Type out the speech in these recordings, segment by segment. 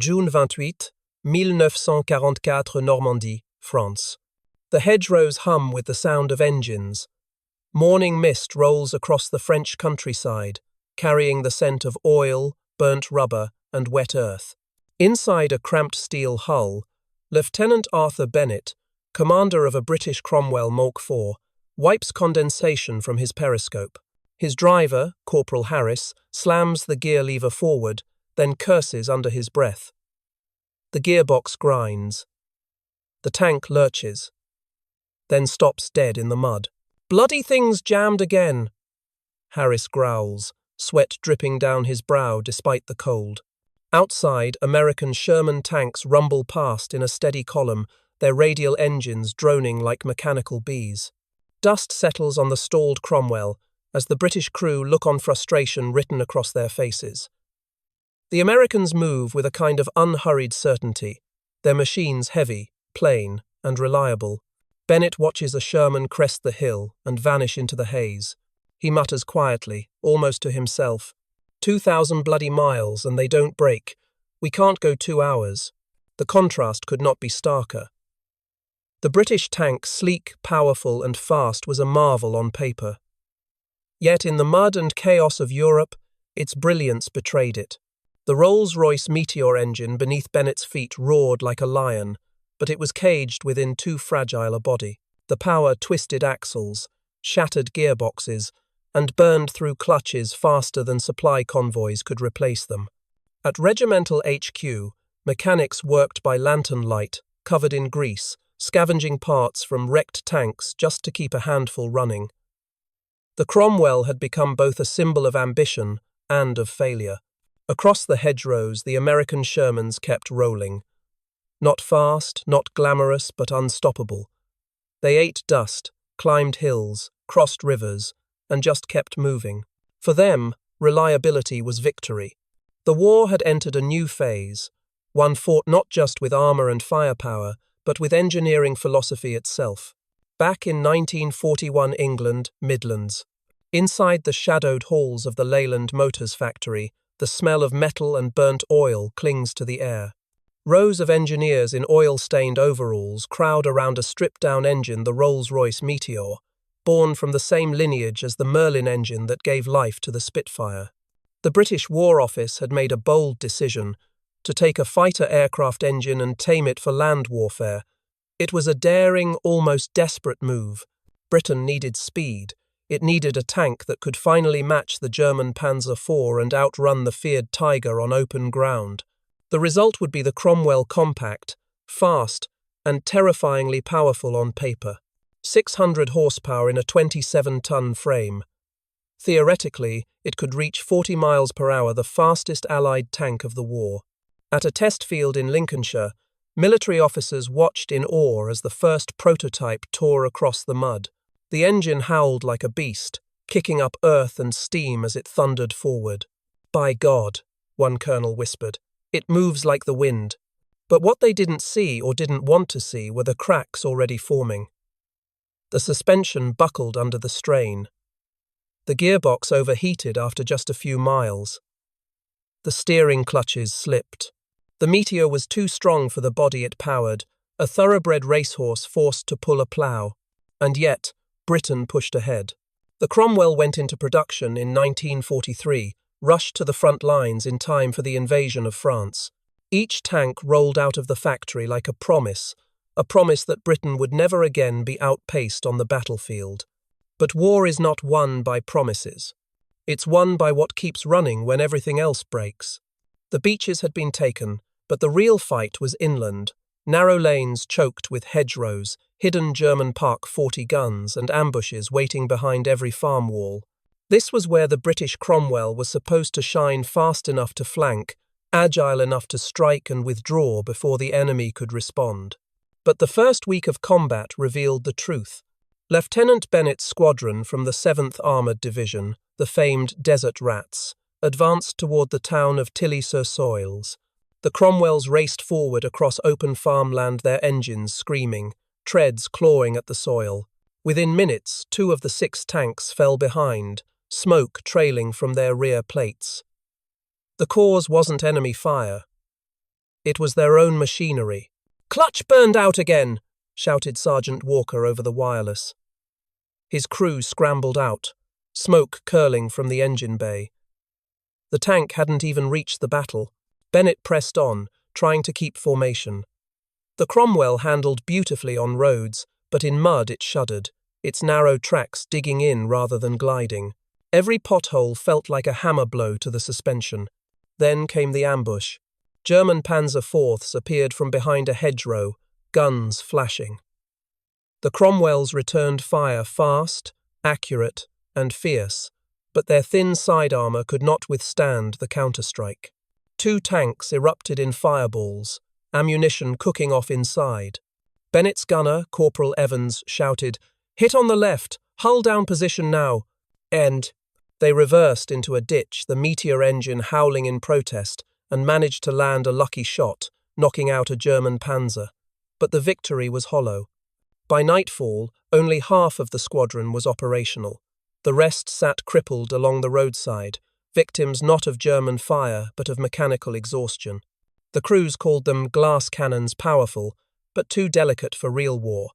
June 28, 1944, Normandy, France. The hedgerows hum with the sound of engines. Morning mist rolls across the French countryside, carrying the scent of oil, burnt rubber, and wet earth. Inside a cramped steel hull, Lieutenant Arthur Bennett, commander of a British Cromwell Mark IV, wipes condensation from his periscope. His driver, Corporal Harris, slams the gear lever forward, then curses under his breath. The gearbox grinds. The tank lurches, then stops dead in the mud. "Bloody thing's jammed again," Harris growls, sweat dripping down his brow despite the cold. Outside, American Sherman tanks rumble past in a steady column, their radial engines droning like mechanical bees. Dust settles on the stalled Cromwell as the British crew look on frustration written across their faces. The Americans move with a kind of unhurried certainty, their machines heavy, plain, and reliable. Bennett watches a Sherman crest the hill and vanish into the haze. He mutters quietly, almost to himself, 2,000 bloody miles and they don't break. We can't go 2 hours. The contrast could not be starker. The British tank, sleek, powerful, and fast, was a marvel on paper. Yet in the mud and chaos of Europe, its brilliance betrayed it. The Rolls-Royce Meteor engine beneath Bennett's feet roared like a lion, but it was caged within too fragile a body. The power twisted axles, shattered gearboxes, and burned through clutches faster than supply convoys could replace them. At Regimental HQ, mechanics worked by lantern light, covered in grease, scavenging parts from wrecked tanks just to keep a handful running. The Cromwell had become both a symbol of ambition and of failure. Across the hedgerows, the American Shermans kept rolling. Not fast, not glamorous, but unstoppable. They ate dust, climbed hills, crossed rivers, and just kept moving. For them, reliability was victory. The war had entered a new phase, one fought not just with armor and firepower, but with engineering philosophy itself. Back in 1941 England, Midlands. Inside the shadowed halls of the Leyland Motors factory, the smell of metal and burnt oil clings to the air. Rows of engineers in oil-stained overalls crowd around a stripped-down engine, the Rolls-Royce Meteor, born from the same lineage as the Merlin engine that gave life to the Spitfire. The British War Office had made a bold decision to take a fighter aircraft engine and tame it for land warfare. It was a daring, almost desperate move. Britain needed speed. It needed a tank that could finally match the German Panzer IV and outrun the feared Tiger on open ground. The result would be the Cromwell compact, fast, and terrifyingly powerful on paper. 600 horsepower in a 27-ton frame. Theoretically, it could reach 40 miles per hour, the fastest Allied tank of the war. At a test field in Lincolnshire, military officers watched in awe as the first prototype tore across the mud. The engine howled like a beast, kicking up earth and steam as it thundered forward. "By God," one colonel whispered, "it moves like the wind." But what they didn't see or didn't want to see were the cracks already forming. The suspension buckled under the strain. The gearbox overheated after just a few miles. The steering clutches slipped. The Meteor was too strong for the body it powered, a thoroughbred racehorse forced to pull a plough. And yet, Britain pushed ahead. The Cromwell went into production in 1943, rushed to the front lines in time for the invasion of France. Each tank rolled out of the factory like a promise that Britain would never again be outpaced on the battlefield. But war is not won by promises. It's won by what keeps running when everything else breaks. The beaches had been taken, but the real fight was inland. Narrow lanes choked with hedgerows, hidden German Park 40 guns, and ambushes waiting behind every farm wall. This was where the British Cromwell was supposed to shine, fast enough to flank, agile enough to strike and withdraw before the enemy could respond. But the first week of combat revealed the truth. Lieutenant Bennett's squadron from the 7th Armoured Division, the famed Desert Rats, advanced toward the town of Tilly-sur-Soils. The Cromwells raced forward across open farmland, their engines screaming, treads clawing at the soil. Within minutes, 2 of the 6 tanks fell behind, smoke trailing from their rear plates. The cause wasn't enemy fire. It was their own machinery. "Clutch burned out again," shouted Sergeant Walker over the wireless. His crew scrambled out, smoke curling from the engine bay. The tank hadn't even reached the battle. Bennett pressed on, trying to keep formation. The Cromwell handled beautifully on roads, but in mud it shuddered, its narrow tracks digging in rather than gliding. Every pothole felt like a hammer blow to the suspension. Then came the ambush. German Panzer IVs appeared from behind a hedgerow, guns flashing. The Cromwells returned fire fast, accurate, and fierce, but their thin side armour could not withstand the counterstrike. 2 tanks erupted in fireballs, ammunition cooking off inside. Bennett's gunner, Corporal Evans, shouted, "Hit on the left, hull down position now." And they reversed into a ditch, the Meteor engine howling in protest, and managed to land a lucky shot, knocking out a German panzer. But the victory was hollow. By nightfall, only half of the squadron was operational. The rest sat crippled along the roadside, victims not of German fire but of mechanical exhaustion. The crews called them glass cannons powerful, but too delicate for real war.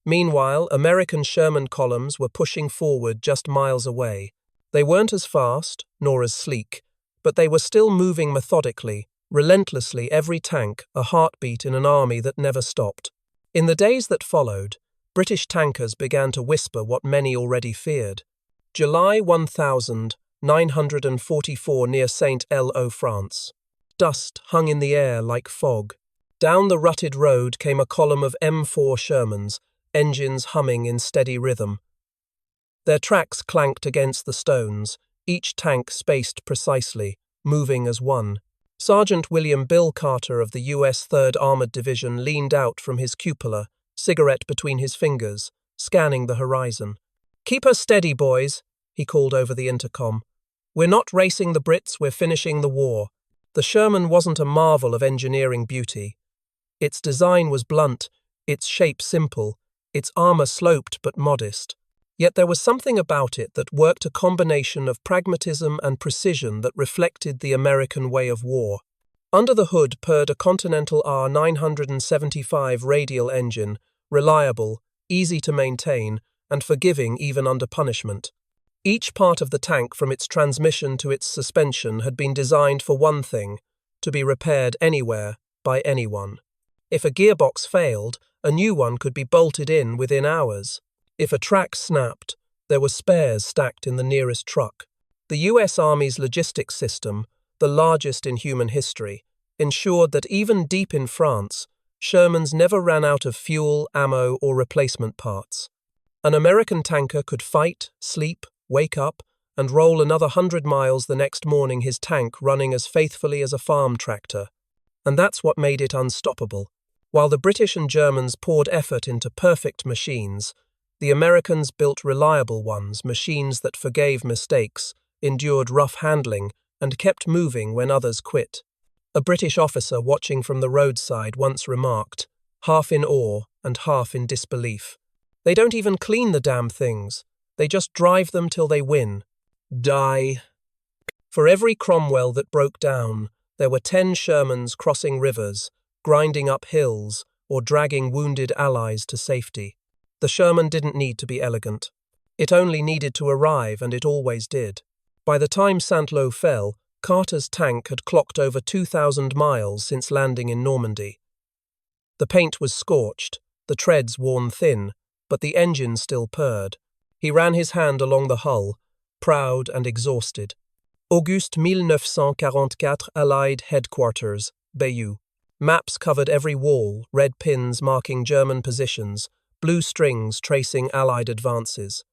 Meanwhile, American Sherman columns were pushing forward just miles away. They weren't as fast, nor as sleek, but they were still moving methodically, relentlessly, every tank a heartbeat in an army that never stopped. In the days that followed, British tankers began to whisper what many already feared. July 1944 near Saint-Lo, France. Dust hung in the air like fog. Down the rutted road came a column of M4 Shermans, engines humming in steady rhythm. Their tracks clanked against the stones, each tank spaced precisely, moving as one. Sergeant William Bill Carter of the U.S. 3rd Armored Division leaned out from his cupola, cigarette between his fingers, scanning the horizon. "Keep her steady, boys," he called over the intercom. "We're not racing the Brits, we're finishing the war." The Sherman wasn't a marvel of engineering beauty. Its design was blunt, its shape simple, its armour sloped but modest. Yet there was something about it that worked a combination of pragmatism and precision that reflected the American way of war. Under the hood purred a Continental R975 radial engine, reliable, easy to maintain, and forgiving even under punishment. Each part of the tank, from its transmission to its suspension, had been designed for one thing: to be repaired anywhere, by anyone. If a gearbox failed, a new one could be bolted in within hours. If a track snapped, there were spares stacked in the nearest truck. The U.S. Army's logistics system, the largest in human history, ensured that even deep in France, Shermans never ran out of fuel, ammo, or replacement parts. An American tanker could fight, sleep, wake up, and roll another 100 miles the next morning, his tank running as faithfully as a farm tractor. And that's what made it unstoppable. While the British and Germans poured effort into perfect machines, the Americans built reliable ones, machines that forgave mistakes, endured rough handling, and kept moving when others quit. A British officer watching from the roadside once remarked, half in awe and half in disbelief, "They don't even clean the damn things. They just drive them till they win." Die. For every Cromwell that broke down, there were 10 Shermans crossing rivers, grinding up hills, or dragging wounded allies to safety. The Sherman didn't need to be elegant. It only needed to arrive, and it always did. By the time Saint-Lo fell, Carter's tank had clocked over 2,000 miles since landing in Normandy. The paint was scorched, the treads worn thin, but the engine still purred. He ran his hand along the hull, proud and exhausted. August 1944, Allied Headquarters, Bayeux. Maps covered every wall, red pins marking German positions, blue strings tracing Allied advances.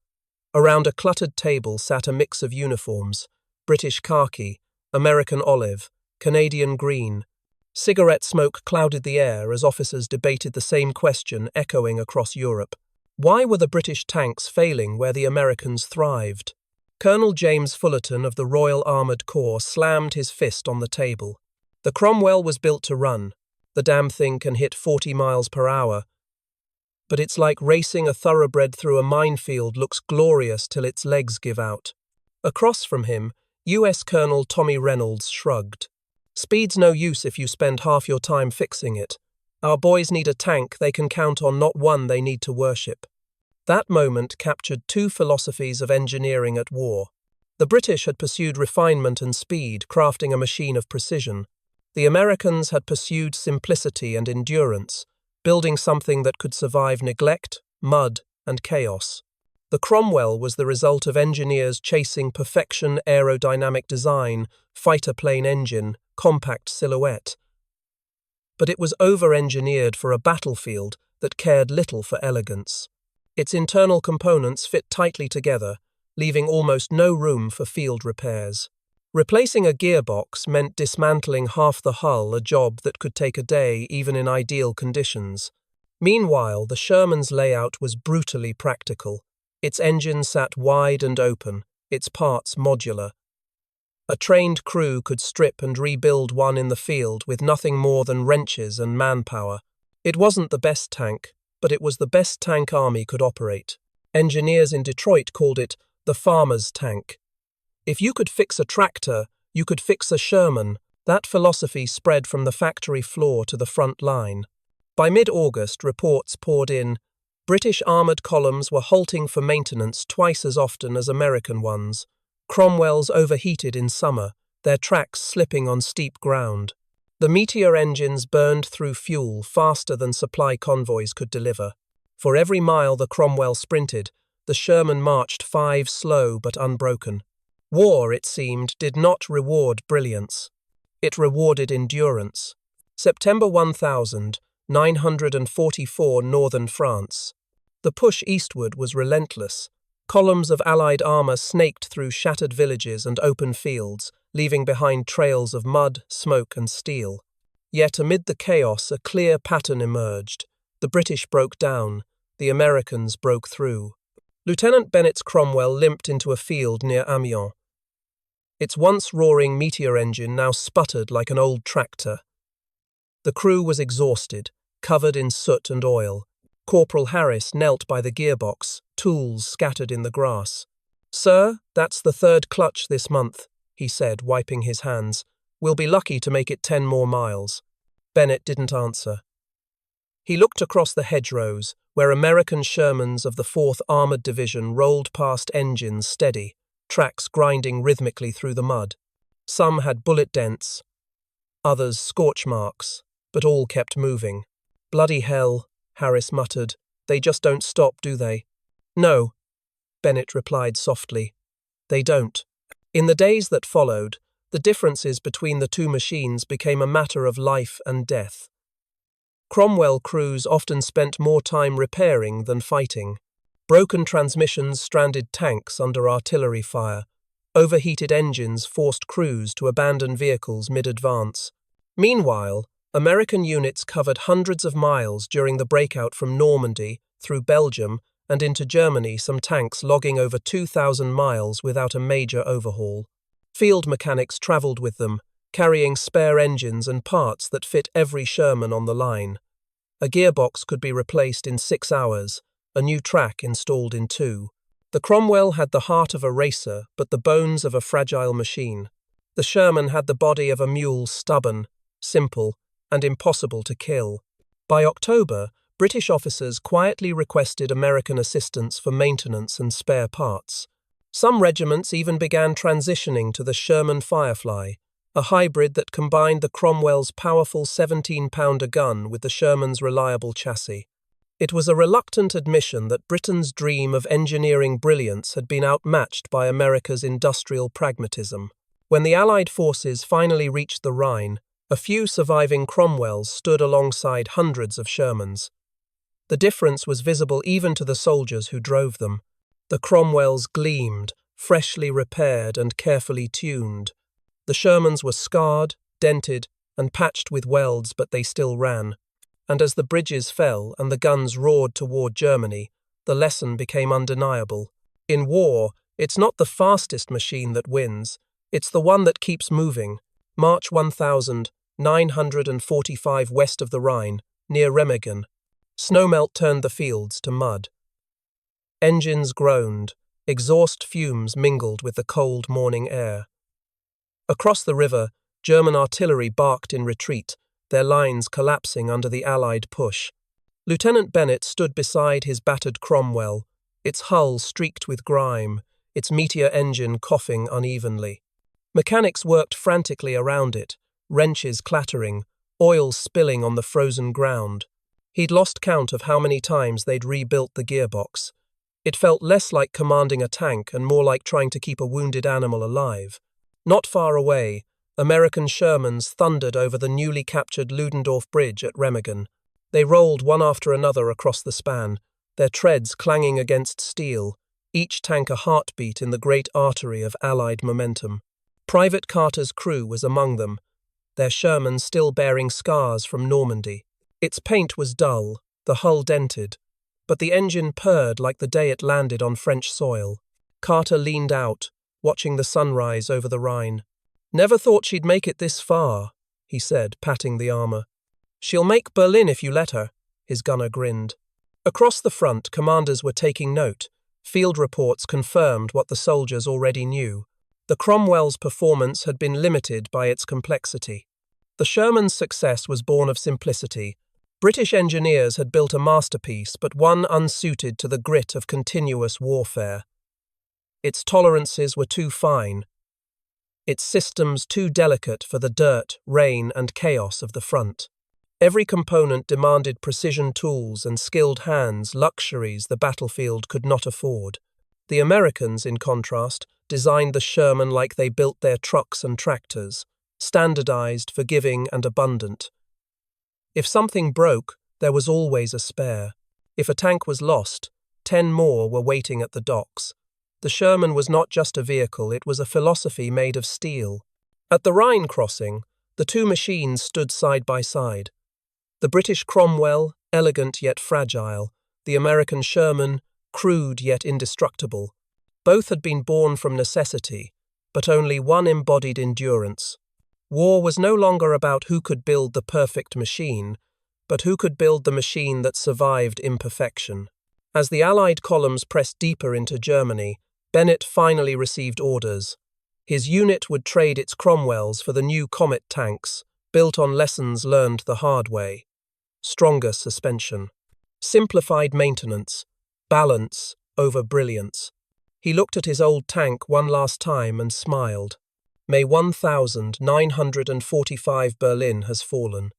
Around a cluttered table sat a mix of uniforms: British khaki, American olive, Canadian green. Cigarette smoke clouded the air as officers debated the same question, echoing across Europe. Why were the British tanks failing where the Americans thrived? Colonel James Fullerton of the Royal Armoured Corps slammed his fist on the table. The Cromwell was built to run. The damn thing can hit 40 miles per hour. But it's like racing a thoroughbred through a minefield, looks glorious till its legs give out. Across from him, U.S. Colonel Tommy Reynolds shrugged. Speed's no use if you spend half your time fixing it. Our boys need a tank they can count on, not one they need to worship. That moment captured two philosophies of engineering at war. The British had pursued refinement and speed, crafting a machine of precision. The Americans had pursued simplicity and endurance, building something that could survive neglect, mud, and chaos. The Cromwell was the result of engineers chasing perfection, aerodynamic design, fighter plane engine, compact silhouette. But it was over-engineered for a battlefield that cared little for elegance. Its internal components fit tightly together, leaving almost no room for field repairs. Replacing a gearbox meant dismantling half the hull, a job that could take a day even in ideal conditions. Meanwhile, the Sherman's layout was brutally practical. Its engine sat wide and open, its parts modular. A trained crew could strip and rebuild one in the field with nothing more than wrenches and manpower. It wasn't the best tank, but it was the best tank Army could operate. Engineers in Detroit called it the farmer's tank. If you could fix a tractor, you could fix a Sherman. That philosophy spread from the factory floor to the front line. By mid-August, reports poured in. British armoured columns were halting for maintenance twice as often as American ones. Cromwells overheated in summer, their tracks slipping on steep ground. The Meteor engines burned through fuel faster than supply convoys could deliver. For every mile the Cromwell sprinted, the Sherman marched 5 slow but unbroken. War, it seemed, did not reward brilliance. It rewarded endurance. September 1944, northern France. The push eastward was relentless. Columns of Allied armour snaked through shattered villages and open fields, leaving behind trails of mud, smoke and steel. Yet amid the chaos, a clear pattern emerged. The British broke down. The Americans broke through. Lieutenant Bennett's Cromwell limped into a field near Amiens. Its once roaring Meteor engine now sputtered like an old tractor. The crew was exhausted, covered in soot and oil. Corporal Harris knelt by the gearbox, tools scattered in the grass. "Sir, that's the 3rd clutch this month," he said, wiping his hands. "We'll be lucky to make it 10 more miles." Bennett didn't answer. He looked across the hedgerows, where American Shermans of the 4th Armoured Division rolled past engines steady, tracks grinding rhythmically through the mud. Some had bullet dents, others scorch marks, but all kept moving. "Bloody hell," Harris muttered. "They just don't stop, do they?" "No," Bennett replied softly. "They don't." In the days that followed, the differences between the two machines became a matter of life and death. Cromwell crews often spent more time repairing than fighting. Broken transmissions stranded tanks under artillery fire. Overheated engines forced crews to abandon vehicles mid-advance. Meanwhile, American units covered hundreds of miles during the breakout from Normandy, through Belgium, and into Germany, some tanks logging over 2,000 miles without a major overhaul. Field mechanics travelled with them, carrying spare engines and parts that fit every Sherman on the line. A gearbox could be replaced in 6 hours, a new track installed in 2. The Cromwell had the heart of a racer, but the bones of a fragile machine. The Sherman had the body of a mule, stubborn, simple, and impossible to kill. By October, British officers quietly requested American assistance for maintenance and spare parts. Some regiments even began transitioning to the Sherman Firefly, a hybrid that combined the Cromwell's powerful 17-pounder gun with the Sherman's reliable chassis. It was a reluctant admission that Britain's dream of engineering brilliance had been outmatched by America's industrial pragmatism. When the Allied forces finally reached the Rhine, a few surviving Cromwells stood alongside hundreds of Shermans. The difference was visible even to the soldiers who drove them. The Cromwells gleamed, freshly repaired and carefully tuned. The Shermans were scarred, dented, and patched with welds, but they still ran. And as the bridges fell and the guns roared toward Germany, the lesson became undeniable. In war, it's not the fastest machine that wins, it's the one that keeps moving. March 1945 west of the Rhine, near Remagen. Snowmelt turned the fields to mud. Engines groaned, exhaust fumes mingled with the cold morning air. Across the river, German artillery barked in retreat, their lines collapsing under the Allied push. Lieutenant Bennett stood beside his battered Cromwell, its hull streaked with grime, its Meteor engine coughing unevenly. Mechanics worked frantically around it, wrenches clattering, oil spilling on the frozen ground. He'd lost count of how many times they'd rebuilt the gearbox. It felt less like commanding a tank and more like trying to keep a wounded animal alive. Not far away, American Shermans thundered over the newly captured Ludendorff Bridge at Remagen. They rolled one after another across the span, their treads clanging against steel, each tank a heartbeat in the great artery of Allied momentum. Private Carter's crew was among them, their Sherman still bearing scars from Normandy. Its paint was dull, the hull dented, but the engine purred like the day it landed on French soil. Carter leaned out, watching the sunrise over the Rhine. "Never thought she'd make it this far," he said, patting the armor. "She'll make Berlin if you let her," his gunner grinned. Across the front, commanders were taking note. Field reports confirmed what the soldiers already knew. The Cromwell's performance had been limited by its complexity. The Sherman's success was born of simplicity. British engineers had built a masterpiece, but one unsuited to the grit of continuous warfare. Its tolerances were too fine, its systems too delicate for the dirt, rain, and chaos of the front. Every component demanded precision tools and skilled hands, luxuries the battlefield could not afford. The Americans, in contrast, designed the Sherman like they built their trucks and tractors, standardized, forgiving, and abundant. If something broke, there was always a spare. If a tank was lost, 10 more were waiting at the docks. The Sherman was not just a vehicle, it was a philosophy made of steel. At the Rhine crossing, the two machines stood side by side. The British Cromwell, elegant yet fragile, the American Sherman, crude yet indestructible. Both had been born from necessity, but only one embodied endurance. War was no longer about who could build the perfect machine, but who could build the machine that survived imperfection. As the Allied columns pressed deeper into Germany, Bennett finally received orders. His unit would trade its Cromwells for the new Comet tanks, built on lessons learned the hard way. Stronger suspension, simplified maintenance, balance over brilliance. He looked at his old tank one last time and smiled. May 1945 Berlin has fallen.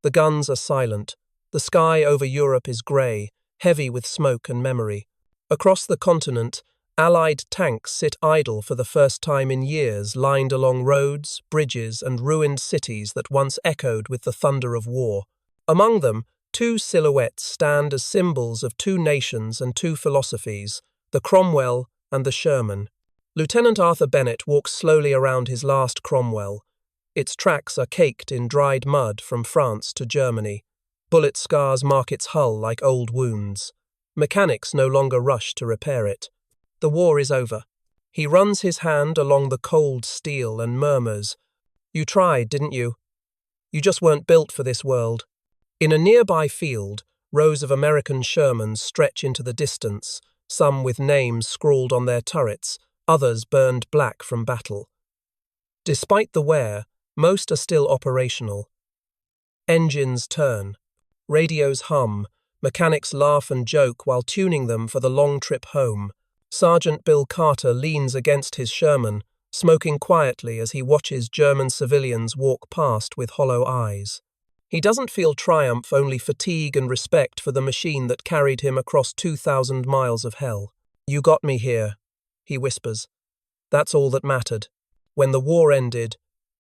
The guns are silent. The sky over Europe is grey, heavy with smoke and memory. Across the continent, Allied tanks sit idle for the first time in years, lined along roads, bridges, and ruined cities that once echoed with the thunder of war. Among them, two silhouettes stand as symbols of two nations and two philosophies, the Cromwell and the Sherman. Lieutenant Arthur Bennett walks slowly around his last Cromwell. Its tracks are caked in dried mud from France to Germany. Bullet scars mark its hull like old wounds. Mechanics no longer rush to repair it. The war is over. He runs his hand along the cold steel and murmurs, "You tried, didn't you? You just weren't built for this world." In a nearby field, rows of American Shermans stretch into the distance, some with names scrawled on their turrets, others burned black from battle. Despite the wear, most are still operational. Engines turn. Radios hum. Mechanics laugh and joke while tuning them for the long trip home. Sergeant Bill Carter leans against his Sherman, smoking quietly as he watches German civilians walk past with hollow eyes. He doesn't feel triumph, only fatigue and respect for the machine that carried him across 2,000 miles of hell. "You got me here," he whispers. That's all that mattered. When the war ended,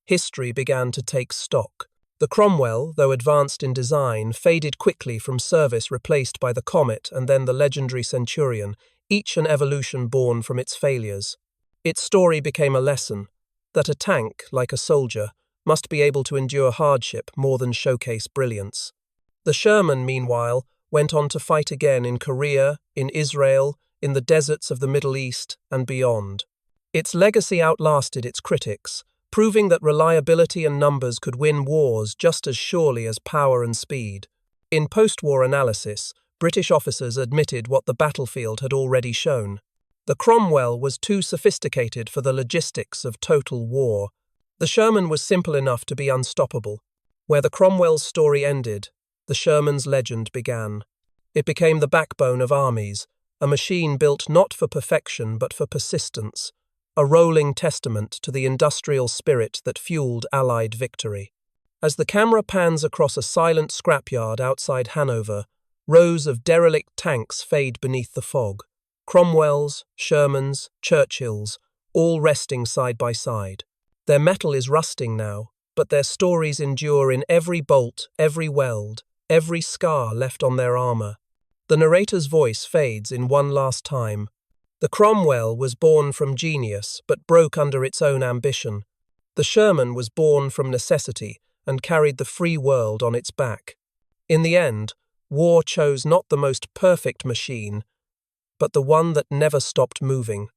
history began to take stock. The Cromwell, though advanced in design, faded quickly from service, replaced by the Comet and then the legendary Centurion, each an evolution born from its failures. Its story became a lesson that a tank, like a soldier, must be able to endure hardship more than showcase brilliance. The Sherman, meanwhile, went on to fight again in Korea, in Israel, in the deserts of the Middle East, and beyond. Its legacy outlasted its critics, proving that reliability and numbers could win wars just as surely as power and speed. In post-war analysis, British officers admitted what the battlefield had already shown. The Cromwell was too sophisticated for the logistics of total war. The Sherman was simple enough to be unstoppable. Where the Cromwell's story ended, the Sherman's legend began. It became the backbone of armies, a machine built not for perfection but for persistence, a rolling testament to the industrial spirit that fueled Allied victory. As the camera pans across a silent scrapyard outside Hanover, rows of derelict tanks fade beneath the fog. Cromwell's, Sherman's, Churchill's, all resting side by side. Their metal is rusting now, but their stories endure in every bolt, every weld, every scar left on their armor. The narrator's voice fades in one last time. The Cromwell was born from genius, but broke under its own ambition. The Sherman was born from necessity and carried the free world on its back. In the end, war chose not the most perfect machine, but the one that never stopped moving.